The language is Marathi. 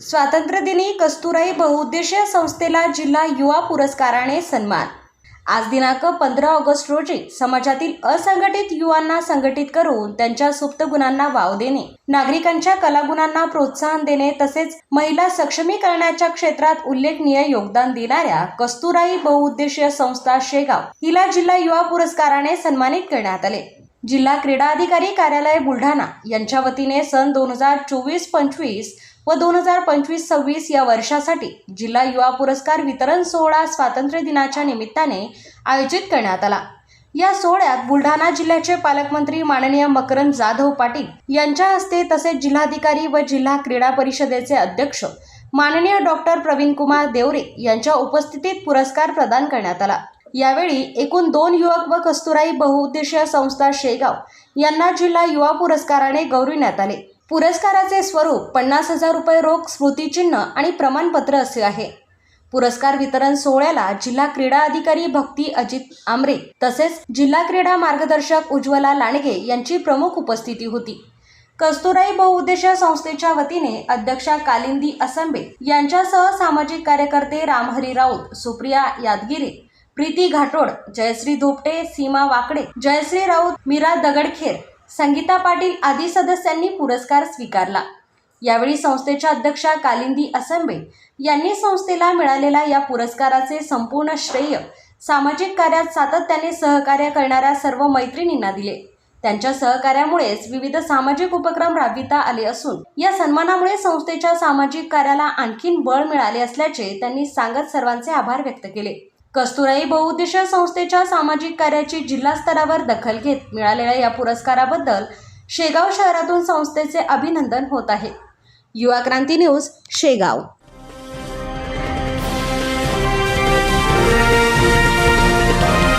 स्वातंत्र्यदिनी कस्तुराई बहुउद्देशीय संस्थेला जिल्हा युवा पुरस्काराने सन्मान। आज दिनांक 15 ऑगस्ट रोजी समाजातील असंघटित युवांना संघटित करून त्यांच्या सुप्त गुणांना वाव देणे, नागरिकांच्या कलागुणांना प्रोत्साहन देणे तसेच महिला सक्षमीकरणाच्या क्षेत्रात उल्लेखनीय योगदान देणाऱ्या कस्तुराई बहुउद्देशीय संस्था शेगाव हिला जिल्हा युवा पुरस्काराने सन्मानित करण्यात आले। जिल्हा क्रीडा अधिकारी कार्यालय बुलढाणा यांच्या वतीने सन 2024-25 व 2025-26 या वर्षासाठी जिल्हा युवा पुरस्कार वितरण सोहळा स्वातंत्र्य दिनाच्या निमित्ताने आयोजित करण्यात आला। या सोहळ्यात बुलढाणा जिल्ह्याचे पालकमंत्री माननीय मकरंद जाधव पाटील यांच्या हस्ते तसेच जिल्हाधिकारी व जिल्हा क्रीडा परिषदेचे अध्यक्ष माननीय डॉक्टर प्रवीण कुमार देवरे यांच्या उपस्थितीत पुरस्कार प्रदान करण्यात आला। यावेळी एकूण 2 युवक व कस्तुराई बहुउद्देशीय संस्था शेगाव यांना जिल्हा युवा पुरस्काराने गौरविण्यात आले। पुरस्काराचे स्वरूप 50,000 रुपये रोख, स्मृतिचिन्ह आणि प्रमाणपत्र असे आहे। पुरस्कार वितरण सोहळ्याला जिल्हा क्रीडा अधिकारी भक्ती अजित आमरे तसेच जिल्हा क्रीडा मार्गदर्शक उज्ज्वला लांडगे यांची प्रमुख उपस्थिती होती। कस्तुराई बहुउद्देशीय संस्थेच्या वतीने अध्यक्षा कालिंदी असंबे यांच्यासह सामाजिक कार्यकर्ते रामहरी राऊत, सुप्रिया यादगिरी, प्रीती घाटोड, जयश्री धोपटे, सीमा वाकडे, जयश्री राऊत, मीरा दगडखेर, संगीता पाटील आदी सदस्यांनी पुरस्कार स्वीकारला। यावेळी संस्थेच्या अध्यक्षा कालिंदी असंबे यांनी संस्थेला मिळालेल्या या पुरस्काराचे संपूर्ण श्रेय सामाजिक कार्यात सातत्याने सहकार्य करणाऱ्या सर्व मैत्रिणींना दिले। त्यांच्या सहकार्यामुळेच विविध सामाजिक उपक्रम राबविता आले असून या सन्मानामुळे संस्थेच्या सामाजिक कार्याला आणखीन बळ मिळाले असल्याचे त्यांनी सांगत सर्वांचे आभार व्यक्त केले। कस्तुराई बहुउद्देशीय संस्थेच्या सामाजिक कार्याची जिल्हा स्तरावर दखल घेत मिळालेल्या या पुरस्काराबद्दल शेगाव शहरातून संस्थेचे अभिनंदन होत आहे। युवा क्रांती न्यूज शेगाव।